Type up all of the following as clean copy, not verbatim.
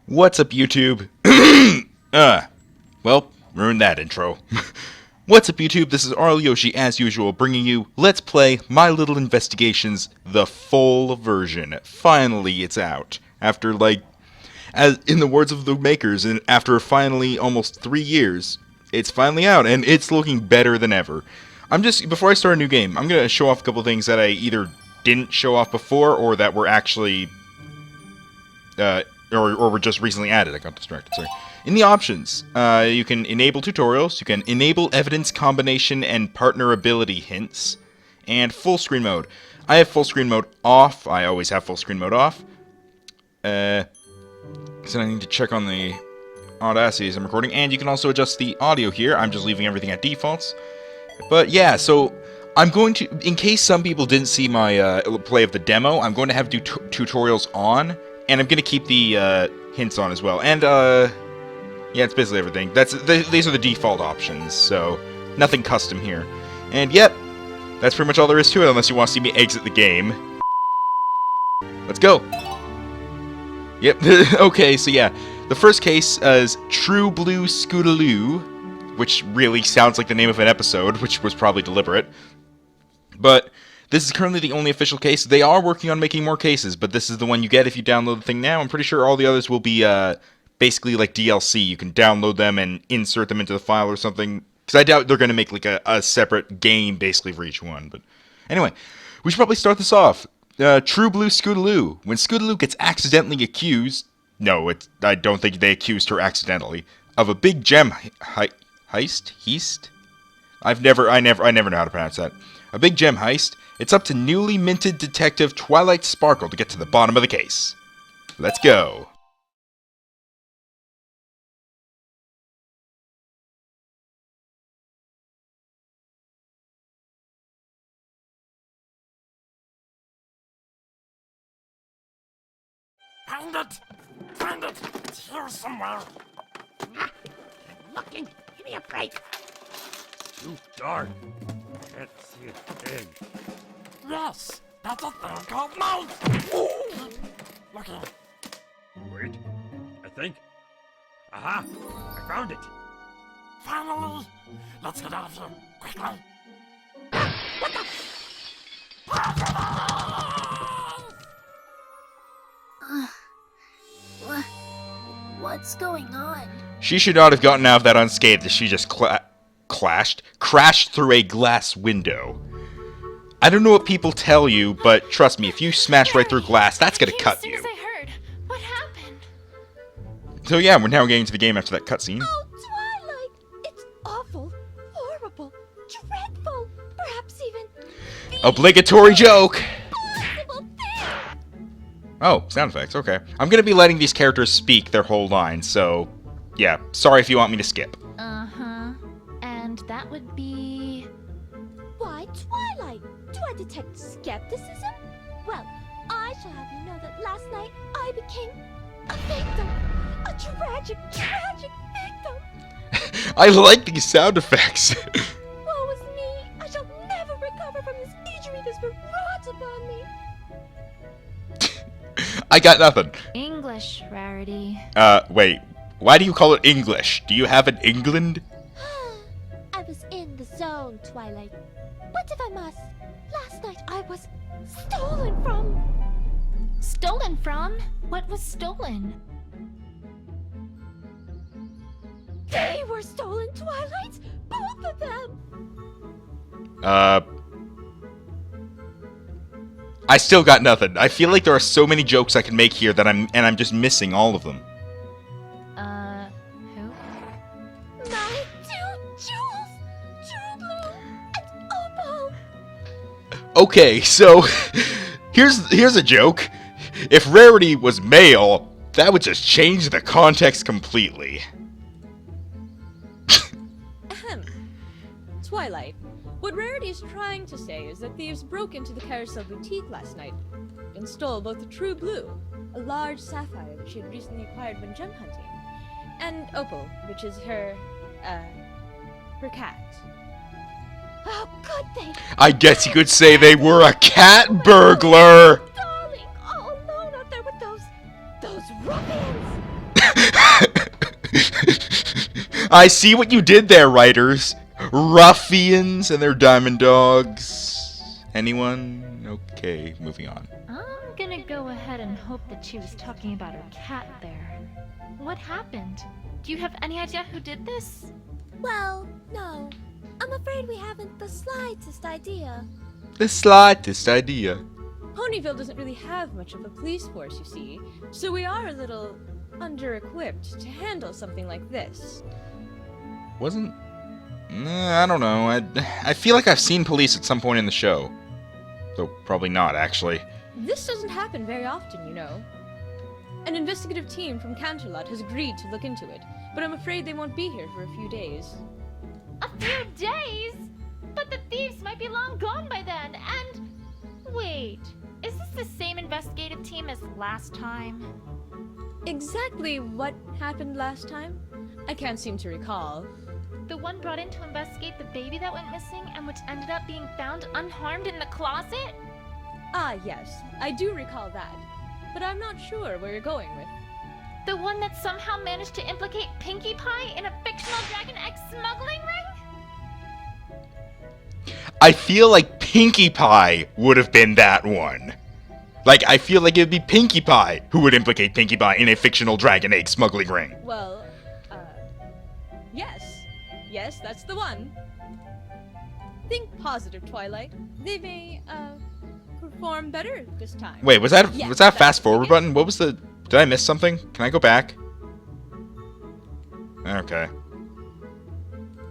What's up, YouTube? Well, ruined that intro. What's up, YouTube? This is Yoshi, as usual, bringing you Let's Play My Little Investigations, the full version. Finally, it's out. After, as in the words of the makers, and after finally almost 3 years, it's finally out, and it's looking better than ever. Before I start a new game, I'm gonna show off a couple things that I either didn't show off before, or that were actually, or were just recently added. I got distracted, sorry. In the options, you can enable tutorials, you can enable evidence combination and partner ability hints, and full screen mode. I have full screen mode off. I always have full screen mode off. So I need to check on the Audacity as I'm recording, and you can also adjust the audio here. I'm just leaving everything at defaults. But yeah, so I'm going to, in case some people didn't see my play of the demo, I'm going to have tutorials on, and I'm going to keep the hints on as well. And yeah, it's basically everything. These are the default options, so nothing custom here. And yep, that's pretty much all there is to it, unless you want to see me exit the game. Let's go. Yep. Okay, so yeah, the first case is True Blue Scootaloo, which really sounds like the name of an episode, which was probably deliberate. But this is currently the only official case. They are working on making more cases, but this is the one you get if you download the thing now. I'm pretty sure all the others will be basically like DLC. You can download them and insert them into the file or something. Because I doubt they're going to make like a separate game basically for each one. But anyway, we should probably start this off. True Blue Scootaloo. When Scootaloo gets accidentally accused... No, I don't think they accused her accidentally. Of a big gem heist? I never know how to pronounce that. A big gem heist. It's up to newly minted detective Twilight Sparkle to get to the bottom of the case. Let's go. Find it! It's here somewhere. I'm looking. Give me a break. It's too dark. Can't see a thing. Yes, that's a thing called mouth. Looking. Wait, I think. Aha! I found it. Finally! Let's get out of here quickly. What the? What's going on? She should not have gotten out of that unscathed as she just crashed through a glass window. I don't know what people tell you, but trust me, if you smash right through glass, that's gonna cut you. As I heard. What happened? So yeah, we're now getting to the game after that cutscene. Oh, Twilight! It's awful, horrible, dreadful, perhaps even Obligatory joke! impossible thing! Oh, sound effects, okay. I'm gonna be letting these characters speak their whole line, so yeah, sorry if you want me to skip. Uh-huh. And that would be... Why, Twilight? Do I detect skepticism? Well, I shall have you know that last night I became a victim. A tragic victim. I like these sound effects. Woe is me. I shall never recover from this injury that's been wrought upon me. I got nothing. English, Rarity. Wait. Why do you call it English? Do you have an England? I was in the zone, Twilight. But if I must, last night I was stolen from. Stolen from? What was stolen? They were stolen, Twilight! Both of them! I still got nothing. I feel like there are so many jokes I can make here that I'm just missing all of them. Who? My two jewels! True Blue and Opal! Okay, so here's a joke. If Rarity was male, that would just change the context completely. Ahem. Twilight, what Rarity is trying to say is that thieves broke into the Carousel Boutique last night and stole both the True Blue, a large sapphire that she had recently acquired when gem hunting, and Opal, which is her cat. How could they? I guess you could say they were a cat burglar. Darling, all alone out there with those ruffians! I see what you did there, writers. Ruffians and their diamond dogs. Anyone? Okay, moving on. I'm gonna go ahead and hope that she was talking about her cat there. What happened? Do you have any idea who did this? Well, no. I'm afraid we haven't the slightest idea. The slightest idea. Ponyville doesn't really have much of a police force, you see, so we are a little under-equipped to handle something like this. Wasn't... I don't know. I feel like I've seen police at some point in the show. Though probably not, actually. This doesn't happen very often, you know. An investigative team from Canterlot has agreed to look into it, but I'm afraid they won't be here for a few days. A few days? But the thieves might be long gone by then, and... Wait, is this the same investigative team as last time? Exactly what happened last time? I can't seem to recall. The one brought in to investigate the baby that went missing and which ended up being found unharmed in the closet? Ah, yes, I do recall that, but I'm not sure where you're going with. The one that somehow managed to implicate Pinkie Pie in a fictional Dragon X smuggling ring? I feel like Pinkie Pie would have been that one. Like, I feel like it would be Pinkie Pie who would implicate Pinkie Pie in a fictional Dragon Egg smuggling ring. Well, yes. Yes, that's the one. Think positive, Twilight. They may, perform better this time. Wait, was that Yes, was that that's fast forward it. button? What was the... Did I miss something? Can I go back? Okay.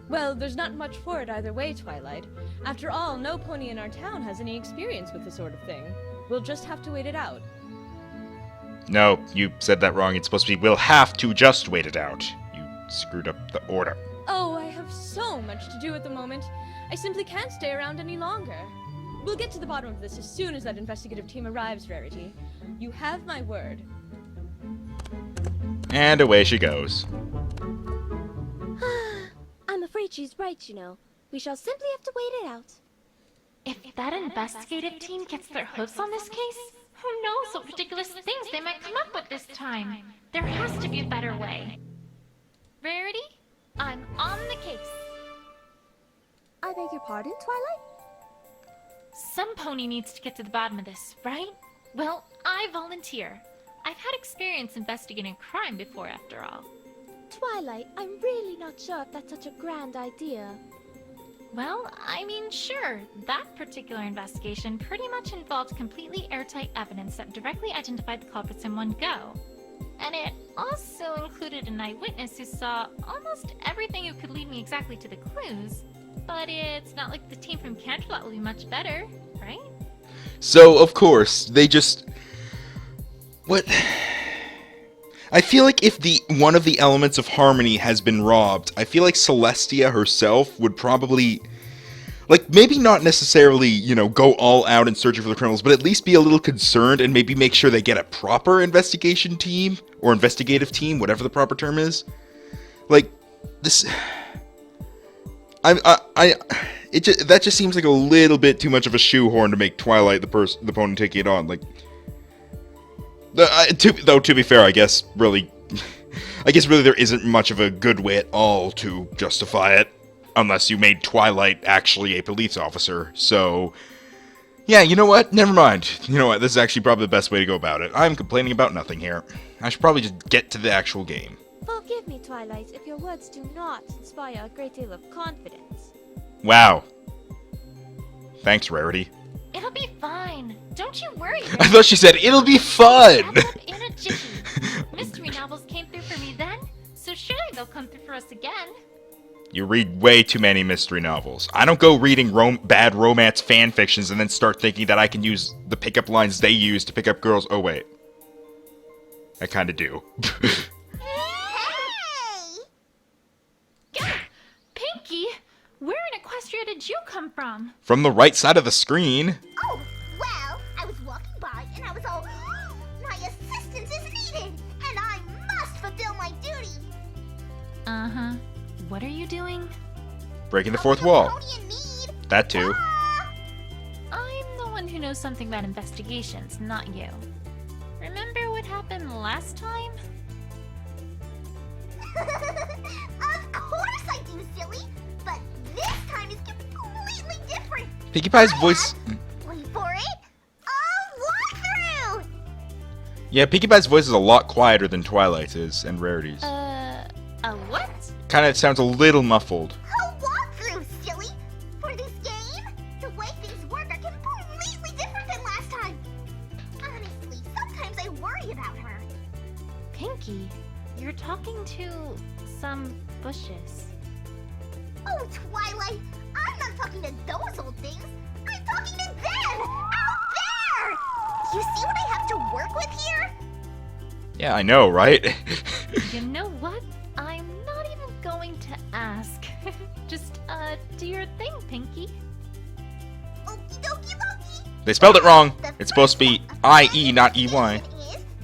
Well, there's not much for it either way, Twilight. After all, no pony in our town has any experience with this sort of thing. We'll just have to wait it out. No, you said that wrong. It's supposed to be, we'll have to just wait it out. You screwed up the order. Oh, I have so much to do at the moment. I simply can't stay around any longer. We'll get to the bottom of this as soon as that investigative team arrives, Rarity. You have my word. And away she goes. I'm afraid she's right, you know. We shall simply have to wait it out. If that investigative team gets their hooves on this case, who knows what ridiculous things they might come up with this time. There has to be a better way. Rarity, I'm on the case. I beg your pardon, Twilight? Some pony needs to get to the bottom of this, right? Well, I volunteer. I've had experience investigating crime before, after all. Twilight, I'm really not sure if that's such a grand idea. Well, I mean, sure. That particular investigation pretty much involved completely airtight evidence that directly identified the culprits in one go. And it also included an eyewitness who saw almost everything who could lead me exactly to the clues. But it's not like the team from Canterlot will be much better, right? So, of course, they just... What... I feel like if one of the elements of harmony has been robbed, I feel like Celestia herself would probably, like, maybe not necessarily, you know, go all out in searching for the criminals, but at least be a little concerned and maybe make sure they get a proper investigation team, or investigative team, whatever the proper term is. Like, this... that just seems like a little bit too much of a shoehorn to make Twilight the pony taking it on, like... to be fair, I guess really there isn't much of a good way at all to justify it, unless you made Twilight actually a police officer, so... Yeah, you know what? Never mind. You know what? This is actually probably the best way to go about it. I'm complaining about nothing here. I should probably just get to the actual game. Forgive me, Twilight, if your words do not inspire a great deal of confidence. Wow. Thanks, Rarity. It'll be fine. Don't you worry. I thought she said, it'll be fun! Wrap up in a jiffy. Mystery novels came through for me then, so surely they'll come through for us again. You read way too many mystery novels. I don't go reading bad romance fan fictions and then start thinking that I can use the pickup lines they use to pick up girls. Oh, wait. I kinda do. Hey! Pinkie, where in Equestria did you come from? From the right side of the screen. Oh, well, I was walking by and I was all, my assistance is needed, and I must fulfill my duty. Uh-huh. What are you doing? Breaking the fourth wall. Pony in need. That too. I'm the one who knows something about investigations, not you. Remember what happened last time? Of course game, silly. But this time is completely different. Pinkie Pie's voice. Wait for it. A walkthrough. Yeah, Pinkie Pie's voice is a lot quieter than Twilight's is and Rarity's. A what? Kind of sounds a little muffled. A walkthrough, silly. For this game, the way things work are completely different than last time. Honestly, sometimes I worry about her. Pinkie, you're talking to some bushes. Oh, Twilight, I'm not talking to those old things. I'm talking to them! Out there! You see what I have to work with here? Yeah, I know, right? You know what? I'm not even going to ask. Just, do your thing, Pinkie. Okie dokie dokie. They spelled it wrong. The It's supposed to be first I-E, not E-Y. is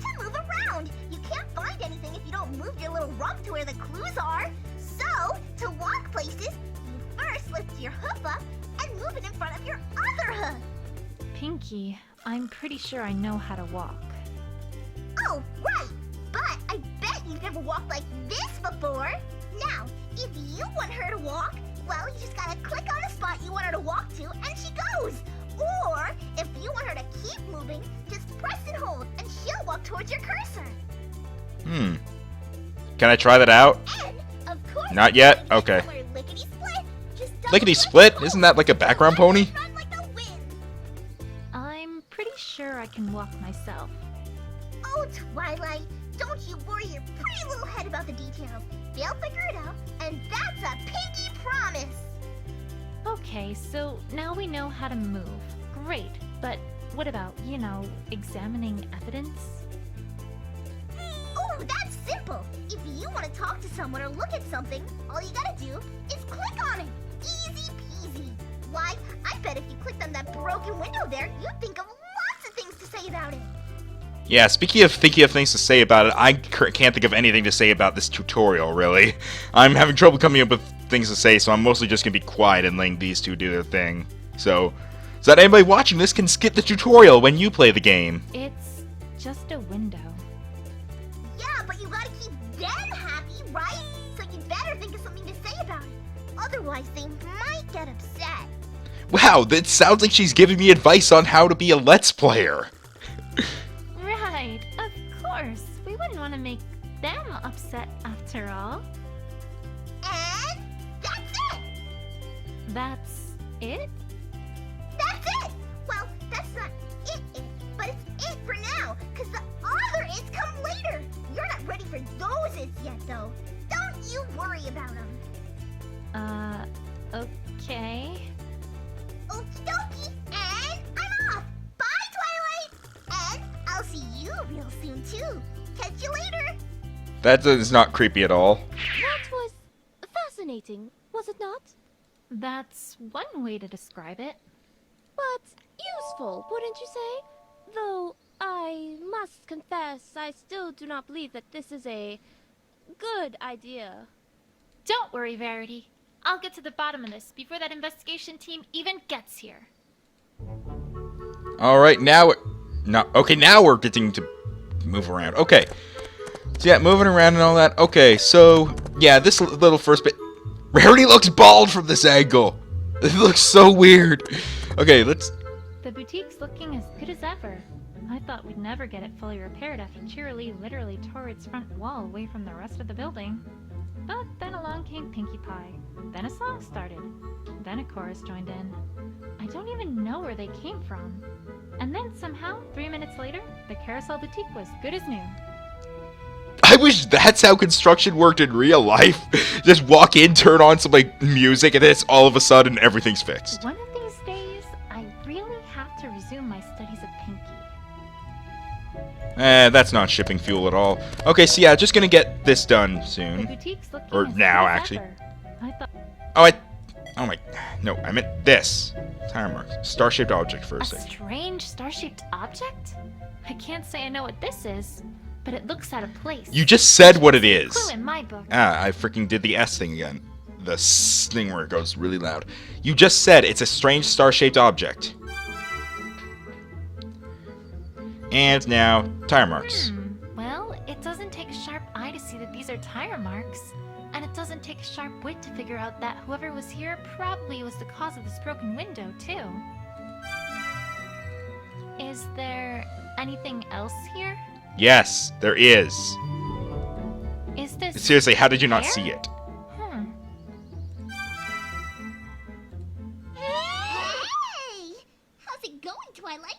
to move around. You can't find anything if you don't move your little rump to where the clues are. So, to walk places, you first lift your hoof up and move it in front of your other hoof. Pinkie, I'm pretty sure I know how to walk. Oh, right. But I bet you've never walked like this before. Now, if you want her to walk, well, you just gotta click on a spot you want her to walk to, and she goes. Or, if you want her to keep moving, just press and hold, and she'll walk towards your cursor. Can I try that out? And, of course, Not yet? if Okay. somewhere lickety-split, just double Lickety click split? and Isn't that like a background hold, pony? and run like the wind. I'm pretty sure I can walk myself. Oh, Twilight, don't you worry your pretty little head about the details. They'll figure it out, and that's a pinky promise. Okay, so now we know how to move. Great, but what about, examining evidence? Oh, that's simple. If you want to talk to someone or look at something, all you gotta do is click on it. Easy peasy. Why, I bet if you clicked on that broken window there, you'd think of lots of things to say about it. Yeah, speaking of thinking of things to say about it, I can't think of anything to say about this tutorial, really. I'm having trouble coming up with things to say, so I'm mostly just gonna be quiet and letting these two do their thing. So that anybody watching this can skip the tutorial when you play the game. It's just a window. Yeah, but you gotta keep them happy, right? So you better think of something to say about it. Otherwise, they might get upset. Wow, that sounds like she's giving me advice on how to be a Let's Player. Right, of course. We wouldn't want to make them upset after all. And that's it! That's it? That's it! Well, that's not it, but it's it for now, because the other its come later. You're not ready for those its yet, though. Don't you worry about them. Okay. Okie dokie, and I'm off! Bye, Twilight! And I'll see you real soon, too. Catch you later! That is not creepy at all. That was fascinating, was it not? That's one way to describe it. But useful, wouldn't you say? Though I must confess, I still do not believe that this is a good idea. Don't worry, Rarity. I'll get to the bottom of this before that investigation team even gets here. Alright, now now we're getting to move around. Okay. So yeah, moving around and all that. Okay, so yeah, this little first bit. Rarity looks bald from this angle. It looks so weird. Okay, let's. The boutique's looking as good as ever. I thought we'd never get it fully repaired after Cheerilee literally tore its front wall away from the rest of the building. But then along came Pinkie Pie. Then a song started. Then a chorus joined in. I don't even know where they came from. And then somehow, 3 minutes later, the Carousel Boutique was good as new. I wish that's how construction worked in real life. Just walk in, turn on some like music, and then it's all of a sudden everything's fixed. One of these days, I really have to resume my studies of Pinkie. That's not shipping fuel at all. Okay, so yeah, just gonna get this done The soon. boutique's looking Or as now, good as actually. ever. I thought Oh my, no, I meant this. Tire marks. Star-shaped object for a a second. strange star-shaped object? I can't say I know what this is, but it looks out of place. You just said what it Clue is. in my book. I freaking did the S thing again. The S thing where it goes really loud. You just said it's a strange star-shaped object. And now, tire marks. Well, it doesn't take a sharp eye to see that these are tire marks. And it doesn't take take a sharp wit to figure out that whoever was here probably was the cause of this broken window, too. Is there anything else here? Yes, there is. Is this... Seriously, how did you not hair? see it? Hey! How's it going, Twilight?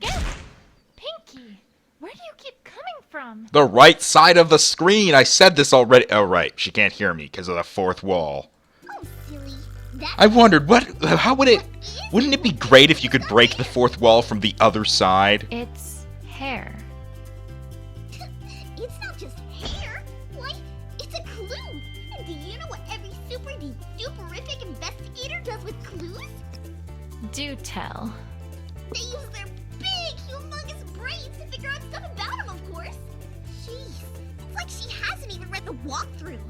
Get! Pinky! Where do you keep coming from? The right side of the screen! I said this already. Oh, right. She can't hear me because of the fourth wall. Oh, silly. That's I wondered, how would it... Wouldn't it be great if you could break the fourth wall from the other side? It's hair. It's not just hair. Why, it's a clue. And do you know what every superific investigator does with clues? Do tell. They use their big, humongous brains to figure out stuff about him, of course. Jeez, it's like she hasn't even read the walkthrough.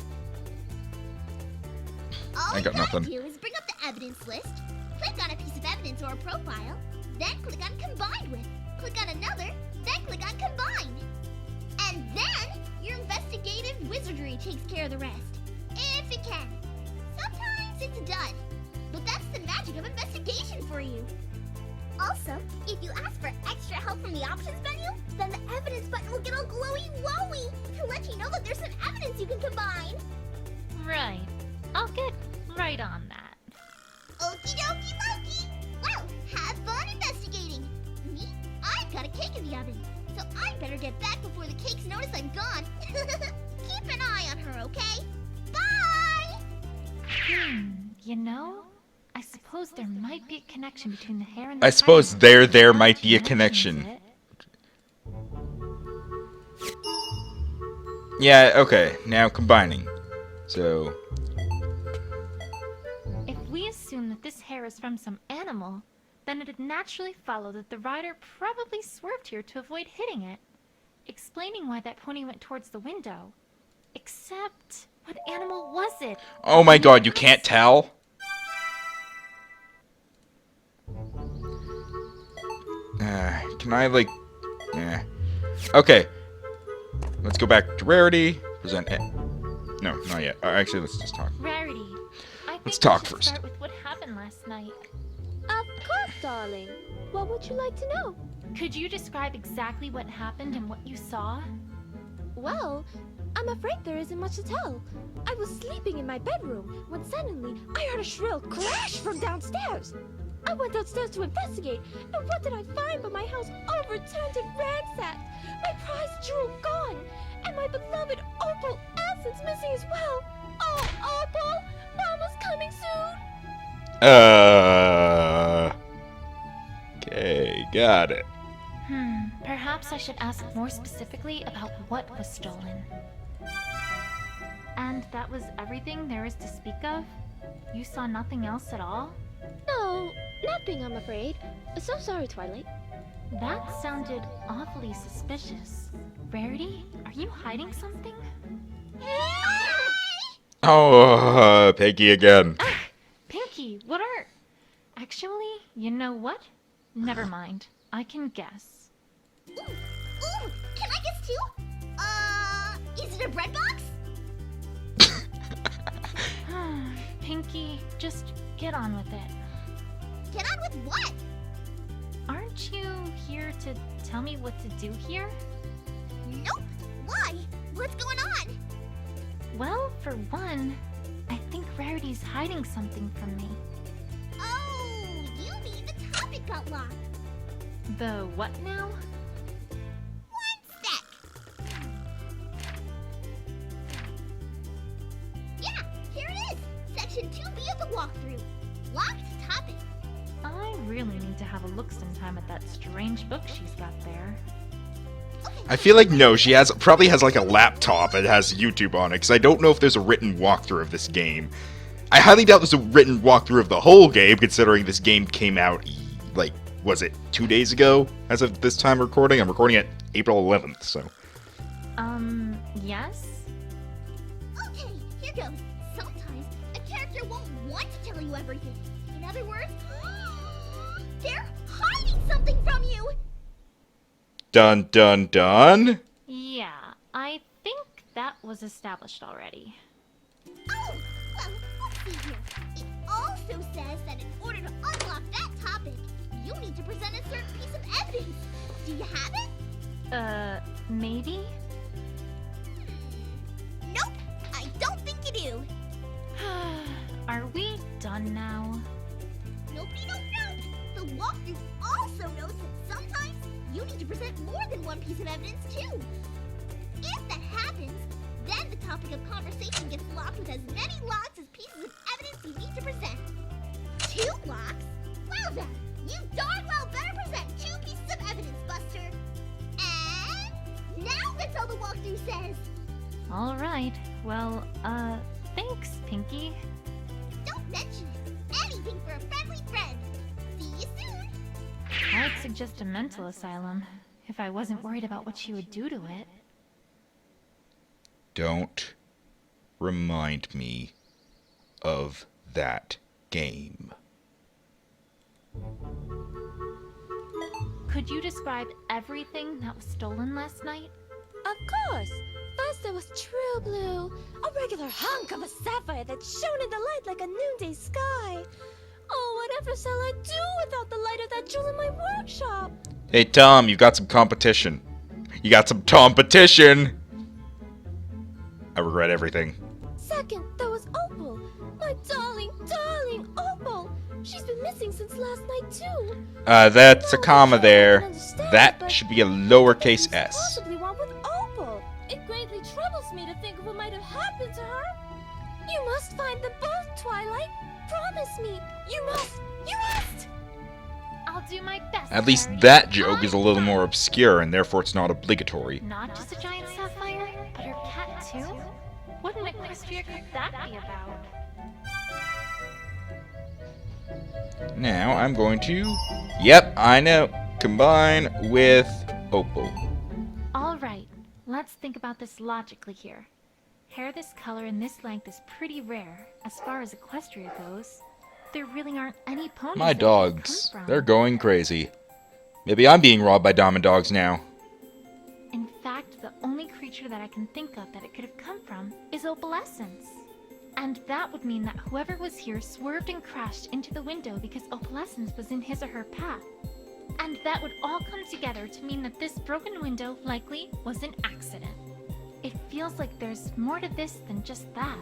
All I got you gotta nothing. do is bring up the evidence list, click on a piece of evidence or a profile, then click on Combined With. Click on another, then click on Combine. And then your investigative wizardry takes care of the rest. If it can. Sometimes it's done. But that's the magic of investigation for you. Also, if you ask for extra help from the options menu, then the evidence button will get all glowy-wowy to let you know that there's some evidence you can combine. Right. I'll get right on that. Okie dokie Loki! Well, have fun investigating! Me? I've got a cake in the oven, so I better get back before the cakes notice I'm gone. Keep an eye on her, okay? Bye! You know, I suppose there might be a connection between the hair and the I suppose fire. there Now might that be you a connection. mentions it. Yeah, okay. Now combining. So... If we assume that this hair is from some animal, then it'd naturally follow that the rider probably swerved here to avoid hitting it, explaining why that pony went towards the window. Except, what animal was it? Oh my god, you can't tell? Can I, like... Okay. Let's go back to Rarity. Present it. No, not yet. Actually, let's just talk. Rarity. I think Let's we talk should first. start with what happened last night. Of course, darling. What would you like to know? Could you describe exactly what happened and what you saw? Well, I'm afraid there isn't much to tell. I was sleeping in my bedroom when suddenly I heard a shrill crash from downstairs. I went downstairs to investigate, and what did I find but my house overturned and ransacked, my prized jewel gone, and my beloved opal essence missing as well. Oh, Opal! Mama's coming soon! Okay, got it. Perhaps I should ask more specifically about what was stolen. And that was everything there is to speak of? You saw nothing else at all? No, nothing, I'm afraid. So sorry, Twilight. That sounded awfully suspicious. Rarity, are you hiding something? Oh, Peggy again. Ah! Pinky, what are... Actually, you know what? Never mind. I can guess. Ooh, can I guess too? Is it a bread box? Pinky, just get on with it. Get on with what? Aren't you here to tell me what to do here? Nope. Why? What's going on? Well, for one, I think Rarity's hiding something from me. Oh, you mean the topic got locked. The what now? One sec. Yeah, here it is. Section 2B of the walkthrough. Locked topic. I really need to have a look sometime at that strange book she's got there. I feel like no, she probably has like a laptop that has YouTube on it, because I don't know if there's a written walkthrough of this game. I highly doubt there's a written walkthrough of the whole game, considering this game came out, like, was it 2 days ago as of this time recording? I'm recording it April 11th, so. Yes? Okay, here goes. Sometimes a character won't want to tell you everything. In other words, they're hiding something from you. Dun dun dun. Yeah, I think that was established already. Oh, well, let's see here. It also says that in order to unlock that topic, you need to present a certain piece of evidence. Do you have it? Maybe? Nope, I don't think you do. Are we done now? Nobody don't know. The walkthrough also knows that sometimes you need to present more than one piece of evidence too. If that happens, then the topic of conversation gets locked with as many locks as pieces of evidence you need to present. 2 locks? Well then, you darn well better present 2 pieces of evidence, Buster. And now that's all the walkthrough says. Alright, well, thanks, Pinky. Don't mention it. Anything for a friendly friend. See you soon. I'd suggest a mental asylum, if I wasn't worried about what she would do to it. Don't remind me of that game. Could you describe everything that was stolen last night? Of course. First there was True Blue, a regular hunk of a sapphire that shone in the light like a noonday sky. Oh, whatever shall I do without the light of that jewel in my workshop? Hey Tom, you've got some competition. You got some competition! I regret everything. Second, there was Opal, my darling, darling Opal. She's been missing since last night too. That's a comma I there. can understand, That but should be a lowercase what could s. possibly wrong with Opal? It greatly troubles me to think of what might have happened to her. You must find them both, Twilight. Promise me. You must. You must. I'll do my best. At least Rarity. that joke is a I'm little done. more obscure, and therefore it's not obligatory. Not just a giant sapphire, but her cat too? What an equestria could that be about? Now I'm going to... Yep, I know. Combine with Opal. Alright, let's think about this logically here. Hair this color and this length is pretty rare, as far as equestria goes. There really aren't any ponies My that it could come dogs, from. they're going crazy. Maybe I'm being robbed by diamond dogs now. In fact, the only creature that I can think of that it could have come from is opalescence. And that would mean that whoever was here swerved and crashed into the window because opalescence was in his or her path. And that would all come together to mean that this broken window likely was an accident. It feels like there's more to this than just that.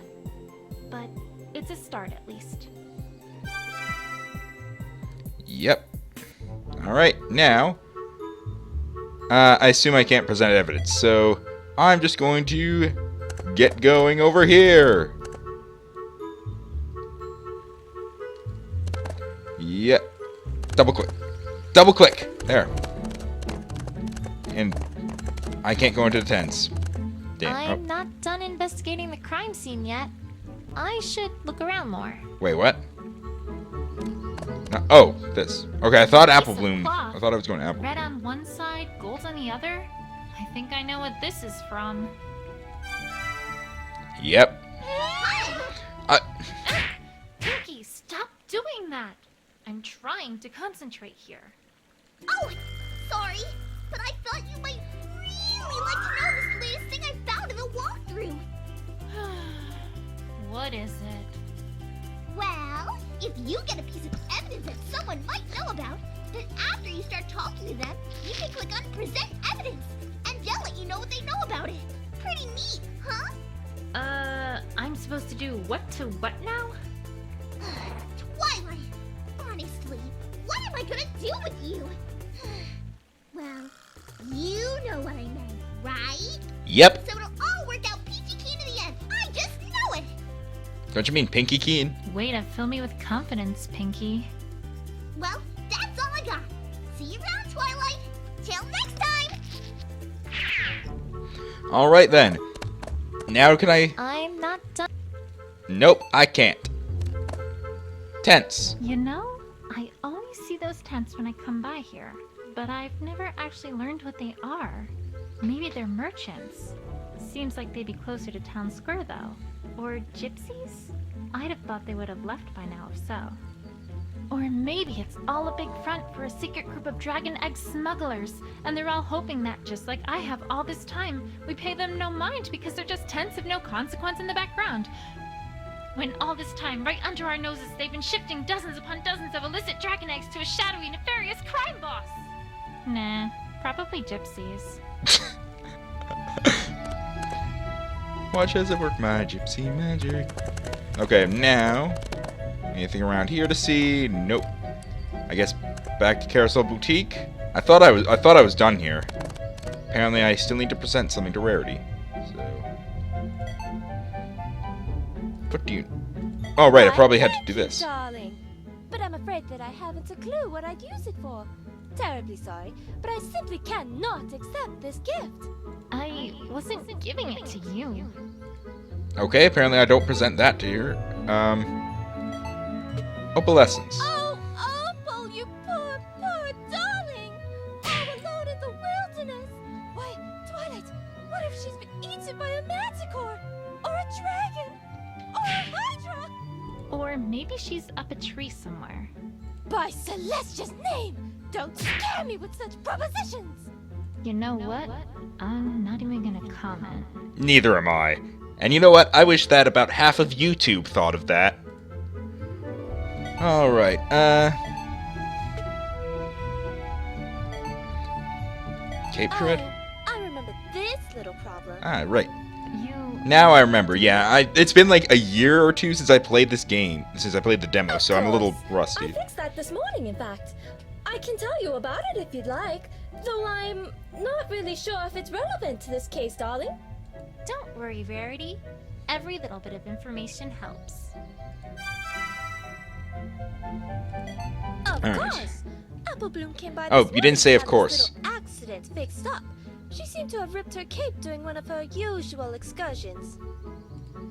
But it's a start at least. Yep. Alright, now... I assume I can't present evidence, so I'm just going to get going over here. Yep. Double click. Double click! There. And I can't go into the tents. Damn. I'm not done investigating the crime scene yet. I should look around more. Wait, what? Oh, this. Okay, I thought Apple Piece of Bloom. cloth. I thought I was going to Apple. Red on one side, gold on the other? I think I know what this is from. Yep. Pinky, stop doing that! I'm trying to concentrate here. Oh, sorry, but I thought you might really like to know this latest thing I found in the walkthrough. What is it? Well, if you get a piece of evidence that someone might know about, then after you start talking to them, you can click on Present Evidence, and they'll let you know what they know about it. Pretty neat, huh? I'm supposed to do what to what now? Twilight, honestly, what am I gonna do with you? Well, you know what I meant, right? Yep. So it'll all work out peachy keen in the end. I just know it. Don't you mean Pinky Keen? Way to fill me with confidence, Pinky. Well, that's all I got. See you around, Twilight. Till next time. Alright then. Now can I... I'm not done. Nope, I can't. Tents. You know, I always see those tents when I come by here, but I've never actually learned what they are. Maybe they're merchants. Seems like they'd be closer to town square though. Or gypsies? I'd have thought they would have left by now if so. Or maybe it's all a big front for a secret group of dragon egg smugglers, and they're all hoping that, just like I have all this time, we pay them no mind because they're just tents of no consequence in the background. When all this time, right under our noses, they've been shifting dozens upon dozens of illicit dragon eggs to a shadowy, nefarious crime boss? Nah, probably gypsies. Watch as I work my gypsy magic. Okay, now, anything around here to see? Nope. I guess back to Carousel Boutique. I thought I was done here. Apparently, I still need to present something to Rarity. So, what do you? Oh, right. I probably had to do this. Darling. But I'm afraid that I haven't a clue what I'd use it for. Terribly sorry, but I simply cannot accept this gift. I wasn't giving it to you. Okay. Apparently, I don't present that to her. Opalescence. Oh, Opal, you poor, poor darling! All alone in the wilderness! Why, Twilight, what if she's been eaten by a manticore? Or a dragon? Or a hydra? Or maybe she's up a tree somewhere. By Celestia's name! Don't scare me with such propositions! You know what? I'm not even gonna comment. Neither am I. And you know what? I wish that about half of YouTube thought of that. Alright, Cape Shred? Oh, I remember this little problem. Ah, right. You... Now I remember, yeah. It's been like a year or two since I played this game. Since I played the demo, so I'm a little I rusty. fixed that this morning, in fact. I can tell you about it if you'd like, though I'm not really sure if it's relevant to this case, darling. Don't worry, Rarity. Every little bit of information helps. Of All right. course. Apple Bloom came by Oh, this you didn't say morning of to have course. this little accident fixed up. She seemed to have ripped her cape during one of her usual excursions.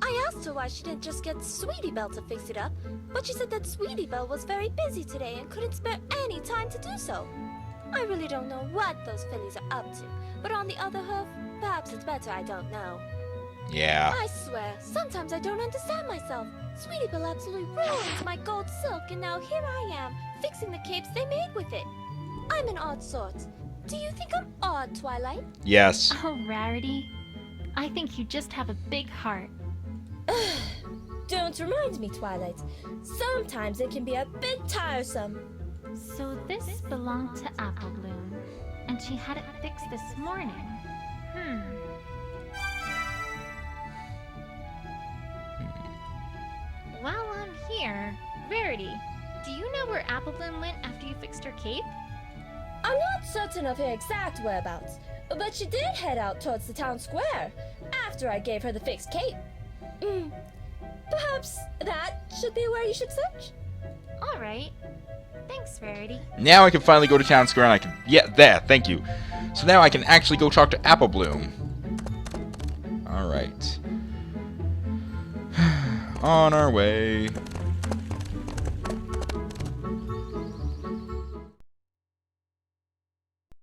I asked her why she didn't just get Sweetie Belle to fix it up, but she said that Sweetie Belle was very busy today and couldn't spare any time to do so. I really don't know what those fillies are up to, but on the other hoof, perhaps it's better I don't know. Yeah. I swear, sometimes I don't understand myself. Sweetie Belle absolutely ruined my gold silk, and now here I am, fixing the capes they made with it. I'm an odd sort. Do you think I'm odd, Twilight? Yes. Oh, Rarity. I think you just have a big heart. Don't remind me, Twilight. Sometimes it can be a bit tiresome. So this belonged to Apple Bloom, and she had it fixed this morning. While I'm here, Rarity, do you know where Apple Bloom went after you fixed her cape? I'm not certain of her exact whereabouts, but she did head out towards the town square after I gave her the fixed cape. Perhaps that should be where you should search? All right. Thanks, Rarity. Now I can finally go to Town Square and I can... Yeah, there, thank you. So now I can actually go talk to Apple Bloom. Alright. On our way.